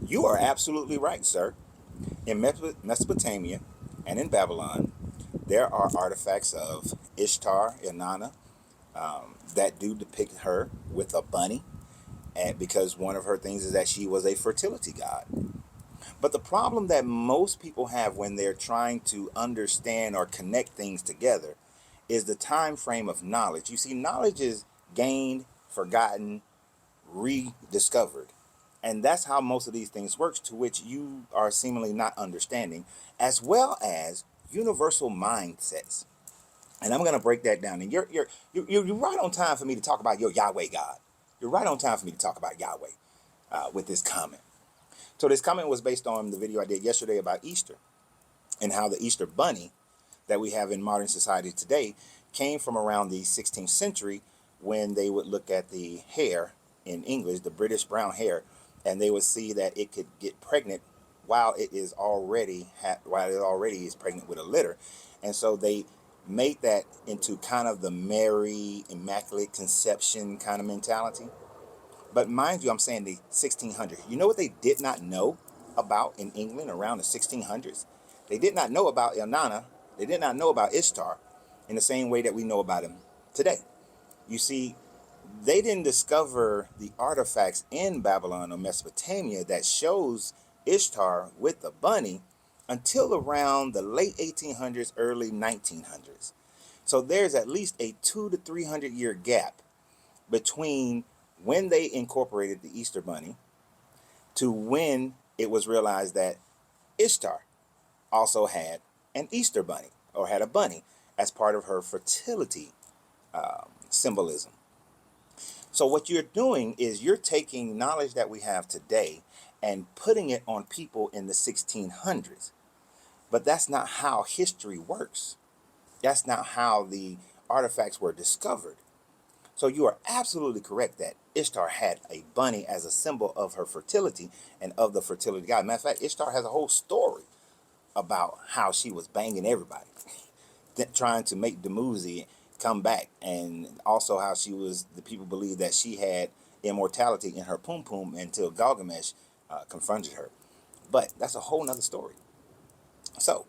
You are absolutely right, sir. In Mesopotamia and in Babylon, there are artifacts of Ishtar, Inanna, that do depict her with a bunny, and because one of her things is that she was a fertility god. But the problem that most people have when they're trying to understand or connect things together is the time frame of knowledge. You see, knowledge is gained, forgotten, rediscovered. And that's how most of these things works, to which you are seemingly not understanding, as well as universal mindsets. And I'm going to break that down. And you're right on time for me to talk about your Yahweh God. You're right on time for me to talk about Yahweh with this comment. So this comment was based on the video I did yesterday about Easter and how the Easter bunny that we have in modern society today came from around the 16th century, when they would look at the hare in English, the British brown hare, and they would see that it could get pregnant while it is already is pregnant with a litter. And so they made that into kind of the Mary Immaculate Conception kind of mentality. But mind you, I'm saying the 1600s. You know what they did not know about in England around the 1600s? They did not know about Inanna. They did not know about Ishtar in the same way that we know about him today. You see, they didn't discover the artifacts in Babylon or Mesopotamia that shows Ishtar with the bunny until around the late 1800s, early 1900s. So there's at least a 200 to 300 year gap between when they incorporated the Easter bunny to when it was realized that Ishtar also had an Easter bunny, or had a bunny as part of her fertility symbolism. So what you're doing is you're taking knowledge that we have today and putting it on people in the 1600s. But that's not how history works. That's not how the artifacts were discovered. So you are absolutely correct that Ishtar had a bunny as a symbol of her fertility and of the fertility god. Matter of fact, Ishtar has a whole story about how she was banging everybody, trying to make Dumuzi come back, and also how she was, the people believe that she had immortality in her pum pum until Gilgamesh confronted her. But that's a whole nother story. So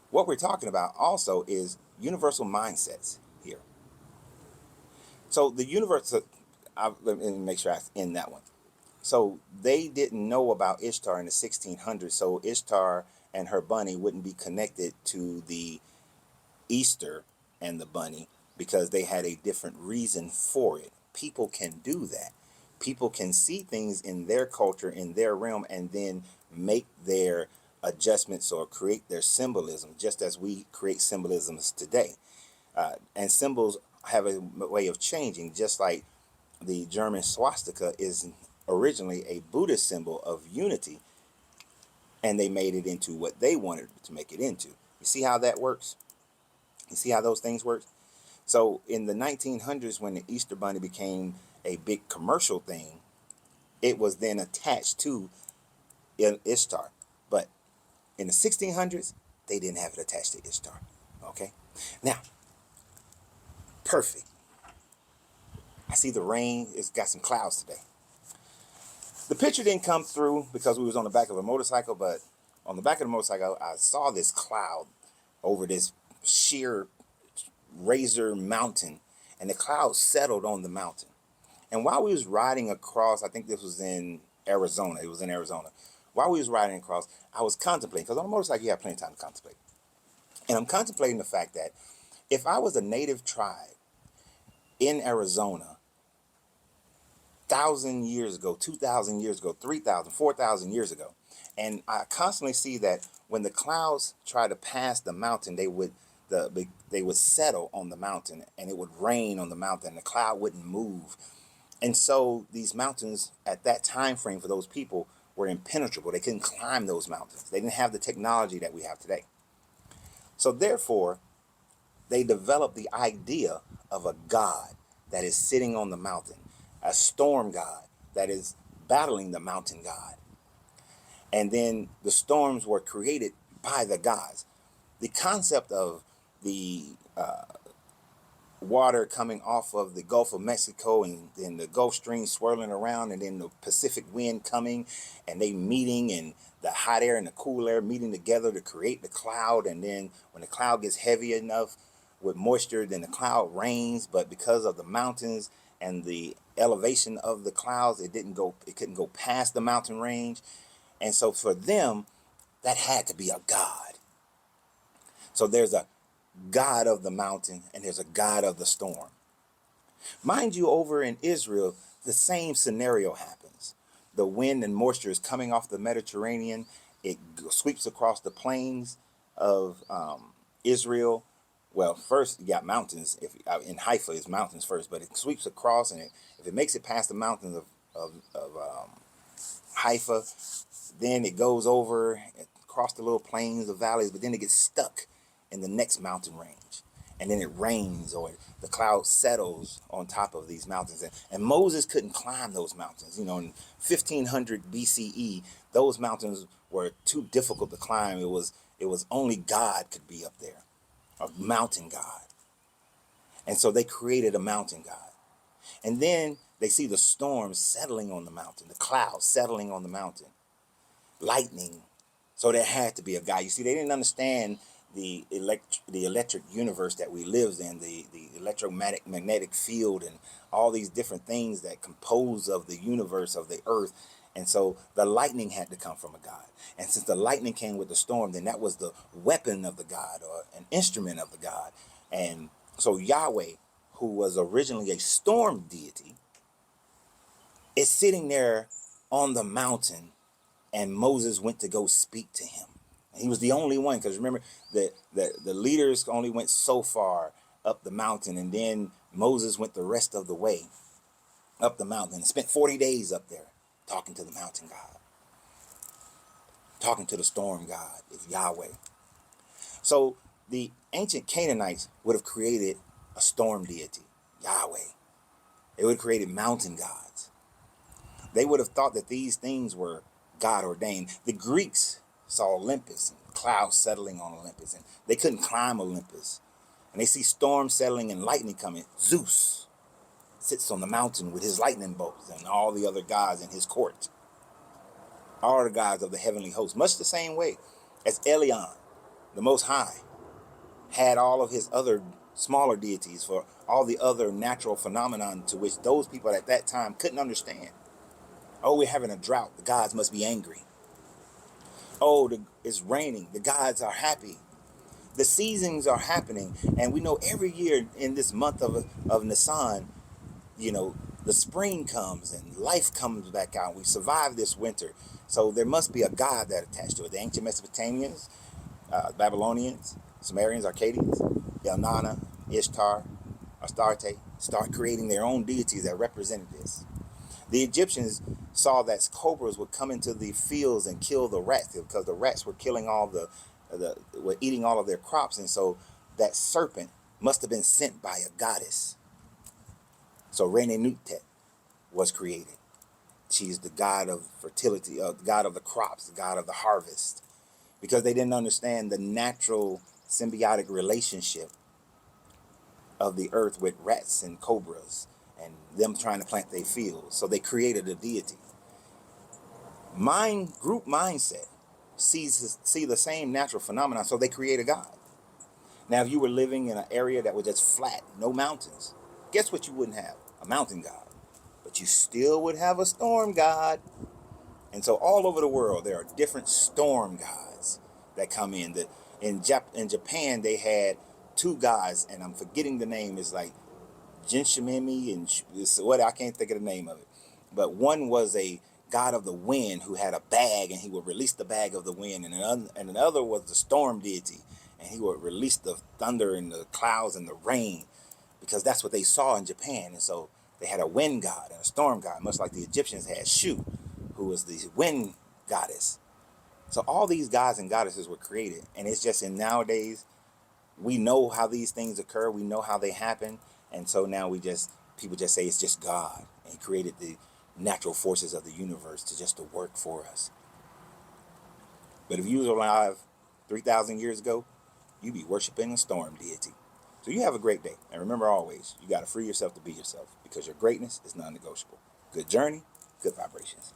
what we're talking about also is universal mindsets here. So the universe, let me make sure I end that one. So they didn't know about Ishtar in the 1600s. So Ishtar and her bunny wouldn't be connected to the Easter and the bunny because they had a different reason for it. People can do that. People can see things in their culture, in their realm, and then make their adjustments or create their symbolism, just as we create symbolisms today. And symbols have a way of changing, just like the German swastika is originally a Buddhist symbol of unity, and they made it into what they wanted to make it into. You see how that works? You see how those things work? So in the 1900s, when the Easter Bunny became a big commercial thing, it was then attached to Ishtar. But in the 1600s, they didn't have it attached to Ishtar. Okay? Now, perfect. I see the rain. It's got some clouds today. The picture didn't come through because we was on the back of a motorcycle, but on the back of the motorcycle, I saw this cloud over this sheer razor mountain, and the cloud settled on the mountain. And while we was riding across, I think this was in Arizona. It was in Arizona. While we was riding across, I was contemplating, because on a motorcycle you have plenty of time to contemplate. And I'm contemplating the fact that if I was a native tribe in Arizona 1,000 years ago, 2,000 years ago, 3,000, 4,000 years ago, and I constantly see that when the clouds try to pass the mountain, they would settle on the mountain, and it would rain on the mountain. The cloud wouldn't move. And so these mountains at that time frame for those people were impenetrable. They couldn't climb those mountains. They didn't have the technology that we have today. So therefore, they developed the idea of a god that is sitting on the mountain, a storm god that is battling the mountain god. And then the storms were created by the gods. The concept of the water coming off of the Gulf of Mexico, and then the Gulf Stream swirling around, and then the Pacific wind coming, and they meeting, and the hot air and the cool air meeting together to create the cloud. And then when the cloud gets heavy enough with moisture, then the cloud rains. But because of the mountains and the elevation of the clouds, it couldn't go past the mountain range. And so for them, that had to be a god. So there's a God of the mountain and there's a God of the storm. Mind you, over in Israel, the same scenario happens. The wind and moisture is coming off the Mediterranean. It sweeps across the plains of Israel. Well, first you got mountains. If in Haifa, it's mountains first, but it sweeps across, and if it makes it past the mountains of Haifa, then it goes over across the little plains, the valleys, but then it gets stuck in the next mountain range. And then it rains, or the cloud settles on top of these mountains. And Moses couldn't climb those mountains. In 1500 BCE, those mountains were too difficult to climb. It was only God could be up there, a mountain God. And so they created a mountain God. And then they see the storms settling on the mountain, the clouds settling on the mountain, lightning. So there had to be a God. You see, they didn't understand the electric universe that we live in, the electromagnetic field, and all these different things that compose of the universe of the earth. And so the lightning had to come from a God. And since the lightning came with the storm, then that was the weapon of the God, or an instrument of the God. And so Yahweh, who was originally a storm deity, is sitting there on the mountain, and Moses went to go speak to him. He was the only one, because remember, the leaders only went so far up the mountain, and then Moses went the rest of the way up the mountain and spent 40 days up there talking to the mountain God, talking to the storm God, is Yahweh. So the ancient Canaanites would have created a storm deity, Yahweh. They would have created mountain gods. They would have thought that these things were God ordained. The Greeks saw Olympus and clouds settling on Olympus, and they couldn't climb Olympus. And they see storms settling and lightning coming. Zeus sits on the mountain with his lightning bolts and all the other gods in his court. All the gods of the heavenly host, much the same way as Elion, the Most High, had all of his other smaller deities for all the other natural phenomenon to which those people at that time couldn't understand. Oh, we're having a drought. The gods must be angry. Oh, it's raining. The gods are happy. The seasons are happening. And we know every year in this month of Nisan, the spring comes and life comes back out. We survive this winter. So there must be a god that attached to it. The ancient Mesopotamians, Babylonians, Sumerians, Akkadians, Elnana, Ishtar, Astarte, start creating their own deities that represented this. The Egyptians saw that cobras would come into the fields and kill the rats, because the rats were killing were eating all of their crops. And so that serpent must have been sent by a goddess. So Renenutet was created. She's the god of fertility, the god of the crops, the god of the harvest, because they didn't understand the natural symbiotic relationship of the earth with rats and cobras and them trying to plant their fields. So they created a deity. Group mindset see the same natural phenomenon, so they create a God. Now, if you were living in an area that was just flat, no mountains, guess what you wouldn't have? A mountain God. But you still would have a storm God. And so all over the world, there are different storm gods that come in. In Japan, they had two gods, and I'm forgetting the name. It's like Jinshimimi and what, I can't think of the name of it. But one was a god of the wind who had a bag, and he would release the bag of the wind. And another was the storm deity, and he would release the thunder and the clouds and the rain, because that's what they saw in Japan. And so they had a wind god and a storm god, much like the Egyptians had Shu, who was the wind goddess. So all these gods and goddesses were created, and it's just in nowadays, we know how these things occur. We know how they happen. And so now people just say it's just God. And he created the natural forces of the universe to work for us. But if you was alive 3,000 years ago, you'd be worshiping a storm deity. So you have a great day. And remember always, you got to free yourself to be yourself because your greatness is non-negotiable. Good journey, good vibrations.